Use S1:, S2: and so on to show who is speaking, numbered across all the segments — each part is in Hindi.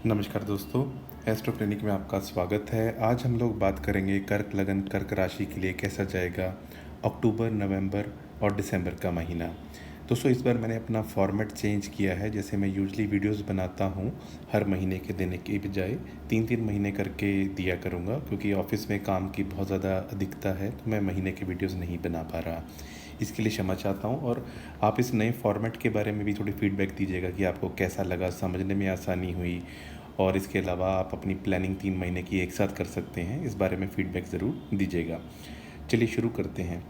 S1: नमस्कार दोस्तों, एस्ट्रो क्लिनिक में आपका स्वागत है। आज हम लोग बात करेंगे कर्क लगन कर्क राशि के लिए कैसा जाएगा अक्टूबर, नवंबर और दिसंबर का महीना। दोस्तों, इस बार मैंने अपना फॉर्मेट चेंज किया है। जैसे मैं यूजुअली वीडियोस बनाता हूँ हर महीने के देने के बजाय 3-3 महीने करके दिया करूँगा, क्योंकि ऑफिस में काम की बहुत ज़्यादा अधिकता है, तो मैं महीने के वीडियोस नहीं बना पा रहा। इसके लिए क्षमा चाहता हूँ। और आप इस नए फॉर्मेट के बारे में भी थोड़ी फीडबैक दीजिएगा कि आपको कैसा लगा, समझने में आसानी हुई, और इसके अलावा आप अपनी प्लानिंग 3 महीने की एक साथ कर सकते हैं। इस बारे में फ़ीडबैक ज़रूर दीजिएगा। चलिए शुरू करते हैं।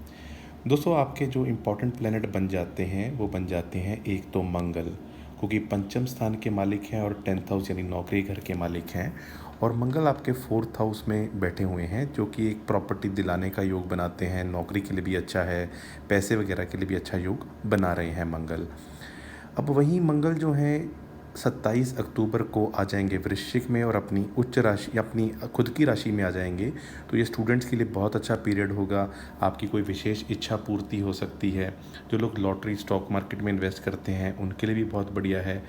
S1: दोस्तों, आपके जो इम्पोर्टेंट प्लैनेट बन जाते हैं वो बन जाते हैं, एक तो मंगल, क्योंकि पंचम स्थान के मालिक हैं और 10th हाउस यानी नौकरी घर के मालिक हैं। और मंगल आपके 4th हाउस में बैठे हुए हैं, जो कि एक प्रॉपर्टी दिलाने का योग बनाते हैं। नौकरी के लिए भी अच्छा है, पैसे वगैरह के लिए भी अच्छा योग बना रहे हैं मंगल। अब वहीं मंगल जो है 27 अक्टूबर को आ जाएंगे वृश्चिक में और अपनी उच्च राशि, अपनी खुद की राशि में आ जाएंगे। तो ये स्टूडेंट्स के लिए बहुत अच्छा पीरियड होगा। आपकी कोई विशेष इच्छा पूर्ति हो सकती है। जो लोग लॉटरी स्टॉक मार्केट में इन्वेस्ट करते हैं उनके लिए भी बहुत बढ़िया है।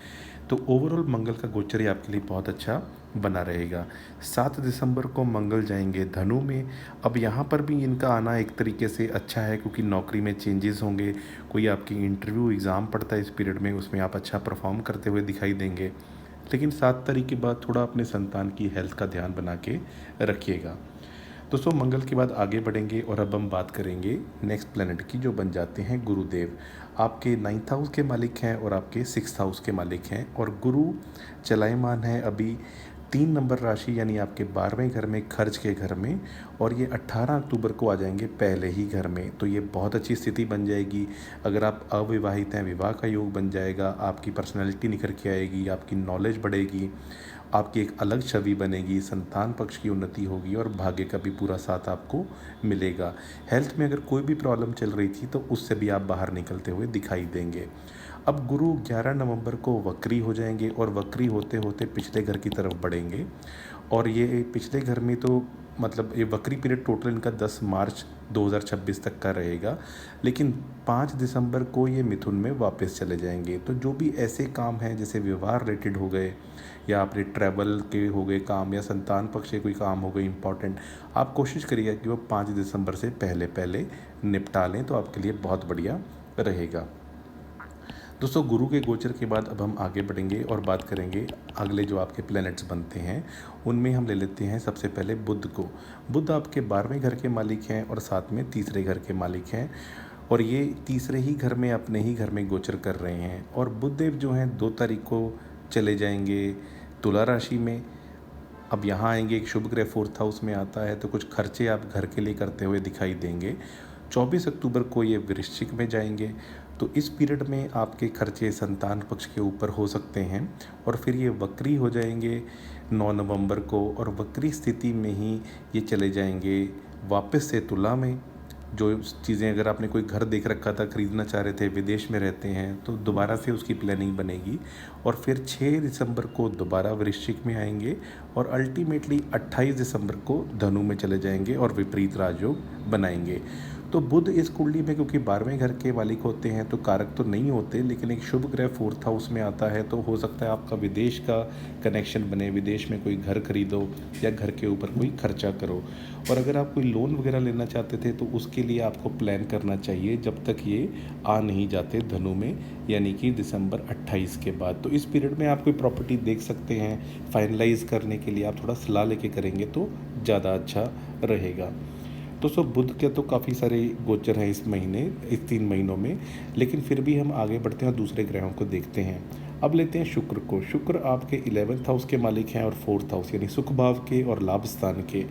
S1: तो ओवरऑल मंगल का गोचर ही आपके लिए बहुत अच्छा बना रहेगा। 7 दिसंबर को मंगल जाएंगे धनु में। अब यहाँ पर भी इनका आना एक तरीके से अच्छा है, क्योंकि नौकरी में चेंजेस होंगे। कोई आपकी इंटरव्यू एग्ज़ाम पड़ता है इस पीरियड में, उसमें आप अच्छा परफॉर्म करते हुए दिखाई देंगे। लेकिन 7 तारीख के बाद थोड़ा अपने संतान की हेल्थ का ध्यान बना के रखिएगा। दोस्तों, मंगल के बाद आगे बढ़ेंगे और अब हम बात करेंगे नेक्स्ट प्लेनेट की, जो बन जाते हैं गुरुदेव। आपके 9th हाउस के मालिक हैं और आपके 6th हाउस के मालिक हैं। और गुरु चलायमान है अभी 3 नंबर राशि यानी आपके 12वें घर में, खर्च के घर में। और ये 18 अक्टूबर को आ जाएंगे पहले ही घर में। तो ये बहुत अच्छी स्थिति बन जाएगी। अगर आप अविवाहित हैं, विवाह का योग बन जाएगा। आपकी पर्सनैलिटी निखर के आएगी, आपकी नॉलेज बढ़ेगी, आपकी एक अलग छवि बनेगी, संतान पक्ष की उन्नति होगी और भाग्य का भी पूरा साथ आपको मिलेगा। हेल्थ में अगर कोई भी प्रॉब्लम चल रही थी तो उससे भी आप बाहर निकलते हुए दिखाई देंगे। अब गुरु 11 नवंबर को वक्री हो जाएंगे और वक्री होते होते पिछले घर की तरफ बढ़ेंगे। और ये पिछले घर में तो मतलब ये वक्री पीरियड टोटल इनका 10 मार्च 2026 तक का रहेगा। लेकिन 5 दिसंबर को ये मिथुन में वापस चले जाएंगे। तो जो भी ऐसे काम हैं जैसे विवाह रिलेटेड हो गए, या अपने ट्रैवल के हो गए काम, या संतान पक्ष के कोई काम हो गए इम्पॉर्टेंट, आप कोशिश करिएगा कि वो 5 दिसंबर से पहले पहले निपटा लें, तो आपके लिए बहुत बढ़िया रहेगा। दोस्तों, गुरु के गोचर के बाद अब हम आगे बढ़ेंगे और बात करेंगे अगले जो आपके प्लैनेट्स बनते हैं उनमें। हम ले लेते हैं सबसे पहले बुध को। बुध आपके 12वें घर के मालिक हैं और साथ में तीसरे घर के मालिक हैं। और ये तीसरे ही घर में, अपने ही घर में गोचर कर रहे हैं। और बुध देव जो हैं 2 तारीख को चले जाएंगे तुला राशि में। अब यहाँ आएंगे, एक शुभ ग्रह 4th हाउस में आता है, तो कुछ खर्चे आप घर के लिए करते हुए दिखाई देंगे। 24 अक्टूबर को ये वृश्चिक में जाएंगे। तो इस पीरियड में आपके खर्चे संतान पक्ष के ऊपर हो सकते हैं। और फिर ये वक्री हो जाएंगे 9 नवंबर को, और वक्री स्थिति में ही ये चले जाएंगे वापस से तुला में। जो चीज़ें, अगर आपने कोई घर देख रखा था, ख़रीदना चाह रहे थे, विदेश में रहते हैं, तो दोबारा से उसकी प्लानिंग बनेगी। और फिर 6 दिसंबर को दोबारा वृश्चिक में आएंगे और अल्टीमेटली 28 दिसंबर को धनु में चले जाएंगे और विपरीत राजयोग बनाएंगे। तो बुध इस कुंडली में क्योंकि 12वें घर के मालिक होते हैं तो कारक तो नहीं होते, लेकिन एक शुभ ग्रह 4th हाउस में आता है, तो हो सकता है आपका विदेश का कनेक्शन बने, विदेश में कोई घर खरीदो या घर के ऊपर कोई खर्चा करो। और अगर आप कोई लोन वगैरह लेना चाहते थे तो उसके लिए आपको प्लान करना चाहिए जब तक ये आ नहीं जाते धनु में, यानी कि दिसंबर 28 के बाद। तो इस पीरियड में आप कोई प्रॉपर्टी देख सकते हैं। फाइनलाइज करने के लिए आप थोड़ा सलाह लेके करेंगे तो ज़्यादा अच्छा रहेगा। दोस्तों, बुध के तो काफ़ी सारे गोचर हैं इस महीने, इस 3 महीनों में, लेकिन फिर भी हम आगे बढ़ते हैं और दूसरे ग्रहों को देखते हैं। अब लेते हैं शुक्र को। शुक्र आपके 11th हाउस के मालिक हैं और 4th हाउस यानी सुख भाव के और लाभ स्थान के।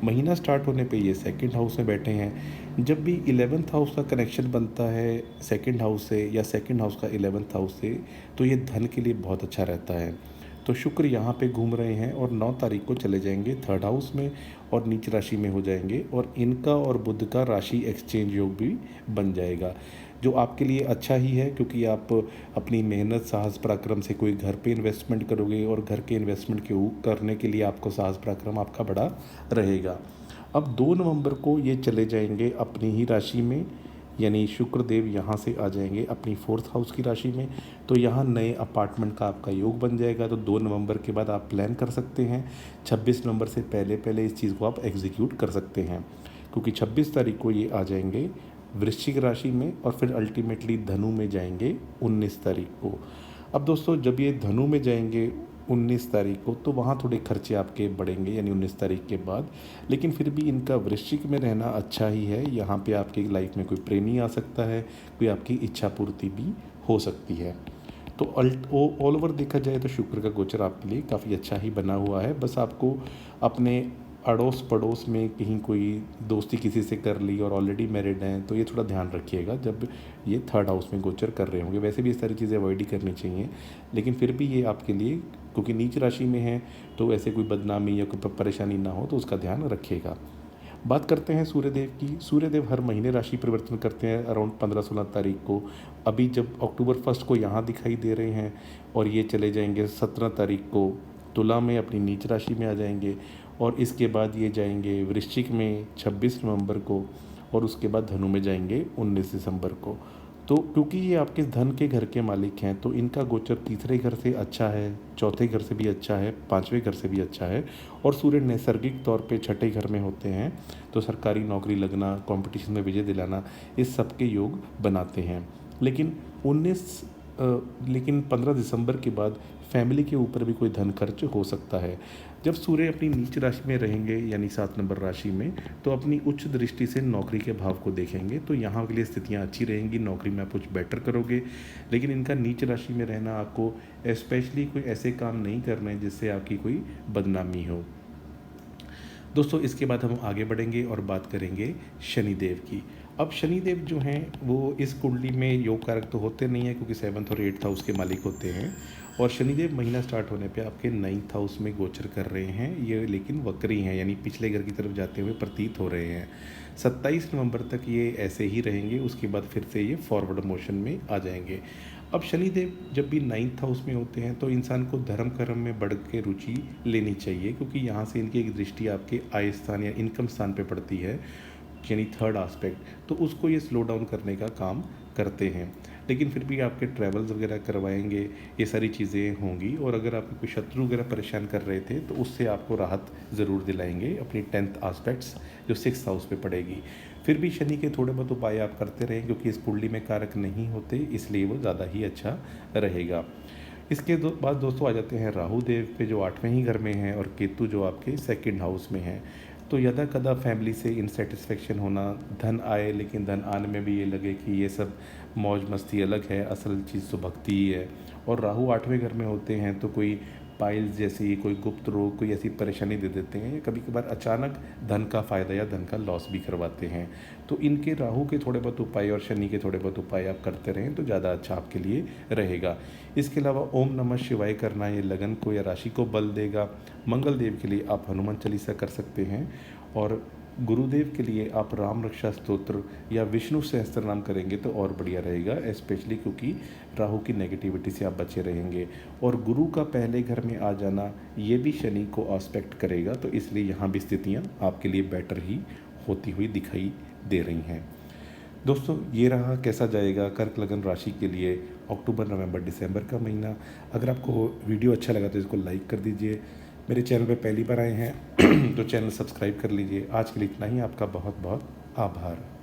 S1: महीना स्टार्ट होने पे ये 2nd हाउस में बैठे हैं। जब भी 11th हाउस का कनेक्शन बनता है 2nd हाउस से, या 2nd हाउस का 11th हाउस से, तो ये धन के लिए बहुत अच्छा रहता है। तो शुक्र यहाँ पे घूम रहे हैं और 9 तारीख को चले जाएंगे 3rd हाउस में और नीच राशि में हो जाएंगे। और इनका और बुध का राशि एक्सचेंज योग भी बन जाएगा, जो आपके लिए अच्छा ही है, क्योंकि आप अपनी मेहनत, साहस, पराक्रम से कोई घर पे इन्वेस्टमेंट करोगे और घर के इन्वेस्टमेंट के करने के लिए आपको साहस पराक्रम आपका बड़ा रहेगा। अब 2 नवंबर को ये चले जाएंगे अपनी ही राशि में यानी शुक्रदेव यहाँ से आ जाएंगे अपनी 4th हाउस की राशि में। तो यहाँ नए अपार्टमेंट का आपका योग बन जाएगा। तो 2 नवंबर के बाद आप प्लान कर सकते हैं। 26 नवंबर से पहले पहले इस चीज़ को आप एग्जीक्यूट कर सकते हैं, क्योंकि 26 तारीख को ये आ जाएंगे वृश्चिक राशि में और फिर अल्टीमेटली धनु में जाएंगे 19 तारीख को। अब दोस्तों जब ये धनु में जाएंगे 19 तारीख को, तो वहाँ थोड़े खर्चे आपके बढ़ेंगे, यानी 19 तारीख के बाद। लेकिन फिर भी इनका वृश्चिक में रहना अच्छा ही है। यहाँ पे आपकी लाइफ में कोई प्रेमी आ सकता है, कोई आपकी इच्छा पूर्ति भी हो सकती है। तो ऑल ओवर देखा जाए तो शुक्र का गोचर आपके लिए काफ़ी अच्छा ही बना हुआ है। बस आपको अपने अड़ोस पड़ोस में कहीं कोई दोस्ती किसी से कर ली और ऑलरेडी मैरिड हैं, तो ये थोड़ा ध्यान रखिएगा जब ये 3rd हाउस में गोचर कर रहे होंगे। वैसे भी इस सारी चीज़ें अवॉइड ही करनी चाहिए, लेकिन फिर भी ये आपके लिए, क्योंकि नीच राशि में है, तो ऐसे कोई बदनामी या कोई परेशानी ना हो, तो उसका ध्यान रखिएगा। बात करते हैं सूर्यदेव की। सूर्यदेव हर महीने राशि परिवर्तन करते हैं अराउंड 15-16 तारीख को। अभी जब अक्टूबर 1 को यहाँ दिखाई दे रहे हैं और ये चले जाएंगे 17 तारीख को तुला में अपनी नीच राशि में आ जाएंगे, और इसके बाद ये जाएंगे वृश्चिक में 26 नवंबर को, और उसके बाद धनु में जाएंगे 19 दिसंबर को। तो क्योंकि ये आपके धन के घर के मालिक हैं, तो इनका गोचर तीसरे घर से अच्छा है, चौथे घर से भी अच्छा है, 5वें घर से भी अच्छा है। और सूर्य नैसर्गिक तौर पे छठे घर में होते हैं, तो सरकारी नौकरी लगना, कंपटीशन में विजय दिलाना, इस सब के योग बनाते हैं। लेकिन 15 दिसंबर के बाद फैमिली के ऊपर भी कोई धन खर्च हो सकता है। जब सूर्य अपनी नीच राशि में रहेंगे, यानी 7 नंबर राशि में, तो अपनी उच्च दृष्टि से नौकरी के भाव को देखेंगे। तो यहाँ के लिए स्थितियाँ अच्छी रहेंगी, नौकरी में आप कुछ बेटर करोगे। लेकिन इनका नीच राशि में रहना, आपको स्पेशली कोई ऐसे काम नहीं करने हैं जिससे आपकी कोई बदनामी हो। दोस्तों इसके बाद हम आगे बढ़ेंगे और बात करेंगे शनिदेव की। अब शनिदेव जो हैं वो इस कुंडली में योग कारक तो होते नहीं हैं, क्योंकि 7th और 8th हाउस के मालिक होते हैं। और शनिदेव महीना स्टार्ट होने पे आपके 9th हाउस में गोचर कर रहे हैं ये, लेकिन वक्री हैं, यानी पिछले घर की तरफ जाते हुए प्रतीत हो रहे हैं। 27 नवंबर तक ये ऐसे ही रहेंगे, उसके बाद फिर से ये फॉरवर्ड मोशन में आ जाएंगे। अब शनिदेव जब भी 9th हाउस में होते हैं, तो इंसान को धर्म कर्म में बढ़ के रुचि लेनी चाहिए, क्योंकि यहाँ से इनकी एक दृष्टि आपके आय स्थान या इनकम स्थान पे पड़ती है, यानी 3rd एस्पेक्ट, तो उसको ये स्लो डाउन करने का काम करते हैं। लेकिन फिर भी आपके ट्रैवल्स वगैरह करवाएंगे, ये सारी चीज़ें होंगी। और अगर आपके कोई शत्रु वगैरह परेशान कर रहे थे, तो उससे आपको राहत ज़रूर दिलाएंगे अपनी 10th एस्पेक्ट्स जो 6th हाउस पे पड़ेगी। फिर भी शनि के थोड़े बहुत उपाय आप करते रहें, क्योंकि इस कुंडली में कारक नहीं होते, इसलिए वो ज़्यादा ही अच्छा रहेगा। इसके बाद दोस्तों आ जाते हैं राहु देव पे, जो 8वें ही घर में हैं, और केतु जो आपके 2nd हाउस में हैं। तो यदा कदा फैमिली से इनसेटिस्फेक्शन होना, धन आए लेकिन धन आने में भी ये लगे कि ये सब मौज मस्ती अलग है, असल चीज़ तो भक्ति ही है। और राहु 8वें घर में होते हैं, तो कोई पाइल्स जैसी, कोई गुप्त रोग, कोई ऐसी परेशानी दे देते हैं, या कभी कभार अचानक धन का फ़ायदा या धन का लॉस भी करवाते हैं। तो इनके राहु के थोड़े बहुत उपाय और शनि के थोड़े बहुत उपाय आप करते रहें, तो ज़्यादा अच्छा आपके लिए रहेगा। इसके अलावा ओम नमः शिवाय करना, ये लगन को या राशि को बल देगा। मंगल देव के लिए आप हनुमान चालीसा कर सकते हैं, और गुरुदेव के लिए आप राम रक्षा स्तोत्र या विष्णु सहस्त्र नाम करेंगे तो और बढ़िया रहेगा, स्पेशली क्योंकि राहु की नेगेटिविटी से आप बचे रहेंगे। और गुरु का पहले घर में आ जाना, ये भी शनि को एस्पेक्ट करेगा, तो इसलिए यहाँ भी स्थितियाँ आपके लिए बेटर ही होती हुई दिखाई दे रही हैं। दोस्तों ये रहा कैसा जाएगा कर्क लगन राशि के लिए अक्टूबर नवंबर दिसंबर का महीना। अगर आपको वीडियो अच्छा लगा तो इसको लाइक कर दीजिए। मेरे चैनल पे पहली बार आए हैं तो चैनल सब्सक्राइब कर लीजिए। आज के लिए इतना ही, आपका बहुत बहुत आभार।